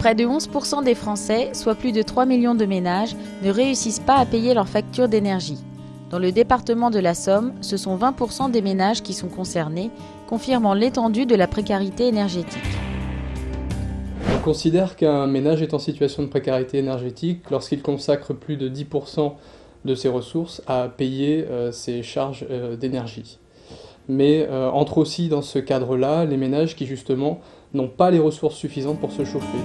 Près de 11% des Français, soit plus de 3 millions de ménages, ne réussissent pas à payer leurs factures d'énergie. Dans le département de la Somme, ce sont 20% des ménages qui sont concernés, confirmant l'étendue de la précarité énergétique. On considère qu'un ménage est en situation de précarité énergétique lorsqu'il consacre plus de 10% de ses ressources à payer ses charges d'énergie. Mais entrent aussi dans ce cadre-là les ménages qui justement n'ont pas les ressources suffisantes pour se chauffer.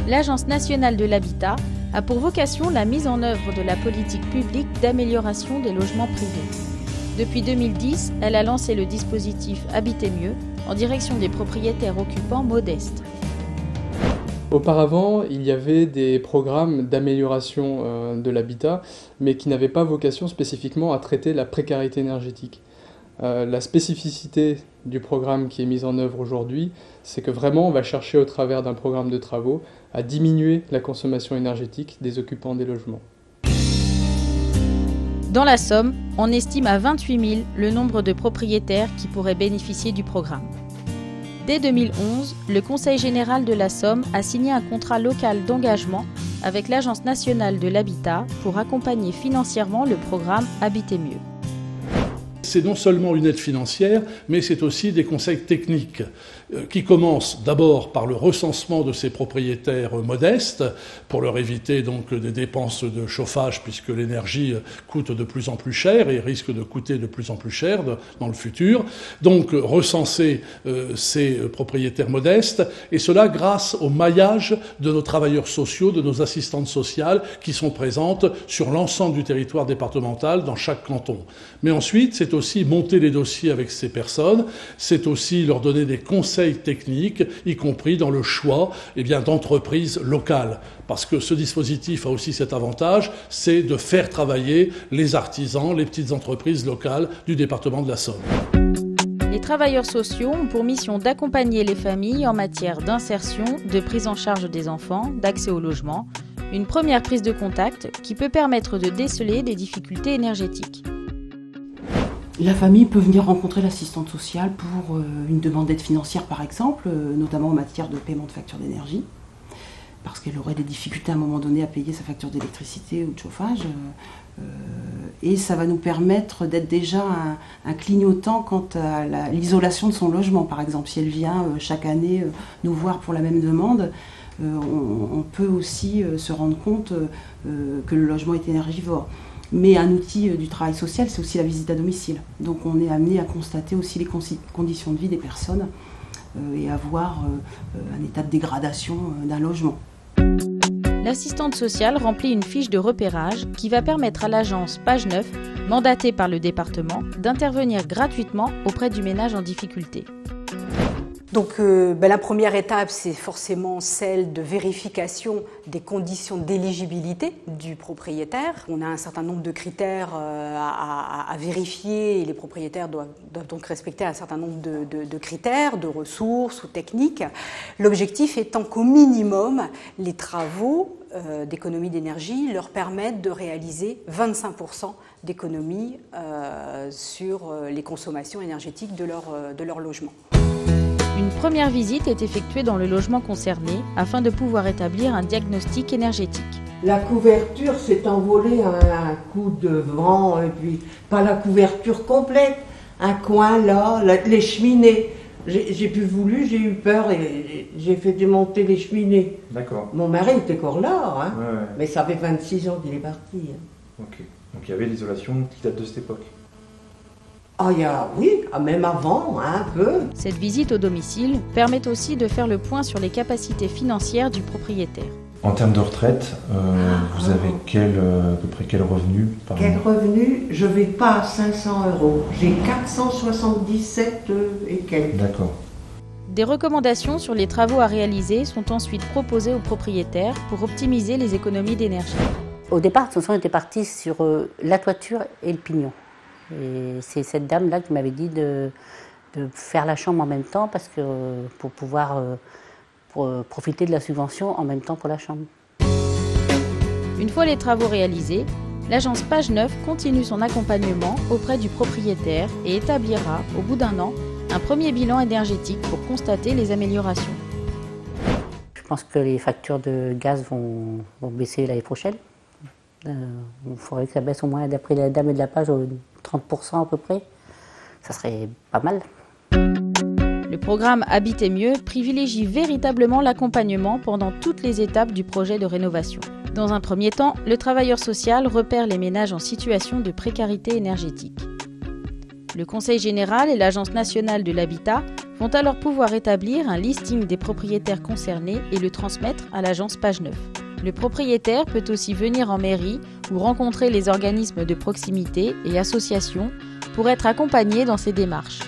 L'Agence nationale de l'habitat a pour vocation la mise en œuvre de la politique publique d'amélioration des logements privés. Depuis 2010, elle a lancé le dispositif Habiter mieux en direction des propriétaires occupants modestes. Auparavant, il y avait des programmes d'amélioration de l'habitat, mais qui n'avaient pas vocation spécifiquement à traiter la précarité énergétique. La spécificité du programme qui est mis en œuvre aujourd'hui, c'est que vraiment on va chercher au travers d'un programme de travaux à diminuer la consommation énergétique des occupants des logements. Dans la Somme, on estime à 28 000 le nombre de propriétaires qui pourraient bénéficier du programme. Dès 2011, le Conseil général de la Somme a signé un contrat local d'engagement avec l'Agence nationale de l'habitat pour accompagner financièrement le programme Habiter mieux. C'est non seulement une aide financière, mais c'est aussi des conseils techniques qui commencent d'abord par le recensement de ces propriétaires modestes pour leur éviter donc des dépenses de chauffage puisque l'énergie coûte de plus en plus cher et risque de coûter de plus en plus cher dans le futur. Donc recenser ces propriétaires modestes et cela grâce au maillage de nos travailleurs sociaux, de nos assistantes sociales qui sont présentes sur l'ensemble du territoire départemental dans chaque canton. Mais ensuite, c'est aussi monter les dossiers avec ces personnes, c'est aussi leur donner des conseils techniques, y compris dans le choix d'entreprises locales. Parce que ce dispositif a aussi cet avantage, c'est de faire travailler les artisans, les petites entreprises locales du département de la Somme. Les travailleurs sociaux ont pour mission d'accompagner les familles en matière d'insertion, de prise en charge des enfants, d'accès au logement, une première prise de contact qui peut permettre de déceler des difficultés énergétiques. La famille peut venir rencontrer l'assistante sociale pour une demande d'aide financière par exemple, notamment en matière de paiement de facture d'énergie, parce qu'elle aurait des difficultés à un moment donné à payer sa facture d'électricité ou de chauffage. Et ça va nous permettre d'être déjà un clignotant quant à l'isolation de son logement. Par exemple, si elle vient chaque année nous voir pour la même demande, on peut aussi se rendre compte que le logement est énergivore. Mais un outil du travail social, c'est aussi la visite à domicile. Donc on est amené à constater aussi les conditions de vie des personnes et à voir un état de dégradation d'un logement. L'assistante sociale remplit une fiche de repérage qui va permettre à l'agence Page 9, mandatée par le département, d'intervenir gratuitement auprès du ménage en difficulté. Donc la première étape, c'est forcément celle de vérification des conditions d'éligibilité du propriétaire. On a un certain nombre de critères à vérifier et les propriétaires doivent donc respecter un certain nombre de critères, de ressources ou techniques. L'objectif étant qu'au minimum, les travaux d'économie d'énergie leur permettent de réaliser 25% d'économie sur les consommations énergétiques de leur logement. Une première visite est effectuée dans le logement concerné afin de pouvoir établir un diagnostic énergétique. La couverture s'est envolée à un coup de vent, et puis pas la couverture complète, un coin là, les cheminées. J'ai plus voulu, j'ai eu peur et j'ai fait démonter les cheminées. D'accord. Mon mari était encore là, hein, ouais. Mais ça fait 26 ans qu'il est parti. Hein. Ok, donc il y avait l'isolation qui date de cette époque. Oui, même avant, un peu. Cette visite au domicile permet aussi de faire le point sur les capacités financières du propriétaire. En termes de retraite, vous avez à peu près quel revenu par mois ? Quel revenu ? Je ne vais pas à 500 €. J'ai 477 et quelques. D'accord. Des recommandations sur les travaux à réaliser sont ensuite proposées aux propriétaires pour optimiser les économies d'énergie. Au départ, on était parti sur la toiture et le pignon. Et c'est cette dame-là qui m'avait dit de faire la chambre en même temps parce que, pour pouvoir profiter de la subvention en même temps pour la chambre. Une fois les travaux réalisés, l'agence Page 9 continue son accompagnement auprès du propriétaire et établira, au bout d'un an, un premier bilan énergétique pour constater les améliorations. pense que les factures de gaz vont baisser l'année prochaine. Il faudrait que ça baisse au moins, d'après la dame de la page, 30% à peu près. Ça serait pas mal. Le programme Habiter mieux privilégie véritablement l'accompagnement pendant toutes les étapes du projet de rénovation. Dans un premier temps, le travailleur social repère les ménages en situation de précarité énergétique. Le Conseil général et l'Agence nationale de l'habitat vont alors pouvoir établir un listing des propriétaires concernés et le transmettre à l'agence Page 9. Le propriétaire peut aussi venir en mairie ou rencontrer les organismes de proximité et associations pour être accompagné dans ces démarches.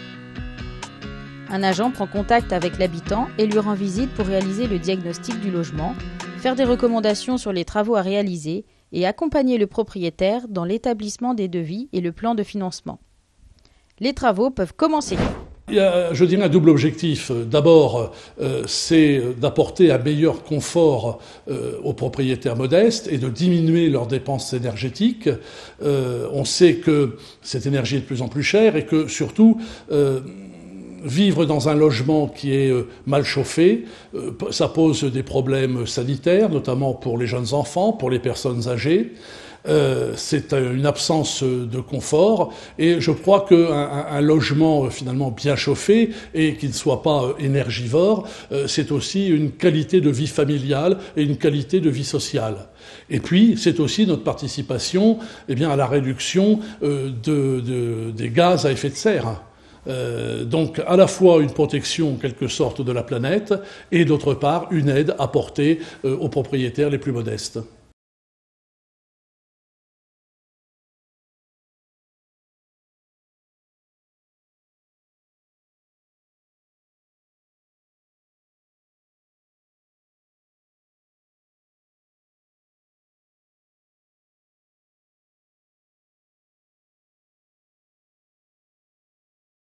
Un agent prend contact avec l'habitant et lui rend visite pour réaliser le diagnostic du logement, faire des recommandations sur les travaux à réaliser et accompagner le propriétaire dans l'établissement des devis et le plan de financement. Les travaux peuvent commencer. Il y a, je dirais, un double objectif. D'abord, c'est d'apporter un meilleur confort aux propriétaires modestes et de diminuer leurs dépenses énergétiques. On sait que cette énergie est de plus en plus chère et que, surtout, vivre dans un logement qui est mal chauffé, ça pose des problèmes sanitaires, notamment pour les jeunes enfants, pour les personnes âgées. C'est une absence de confort et je crois qu'un logement finalement bien chauffé et qui ne soit pas énergivore, c'est aussi une qualité de vie familiale et une qualité de vie sociale. Et puis c'est aussi notre participation à la réduction des gaz à effet de serre. Donc à la fois une protection en quelque sorte de la planète et d'autre part une aide apportée aux propriétaires les plus modestes.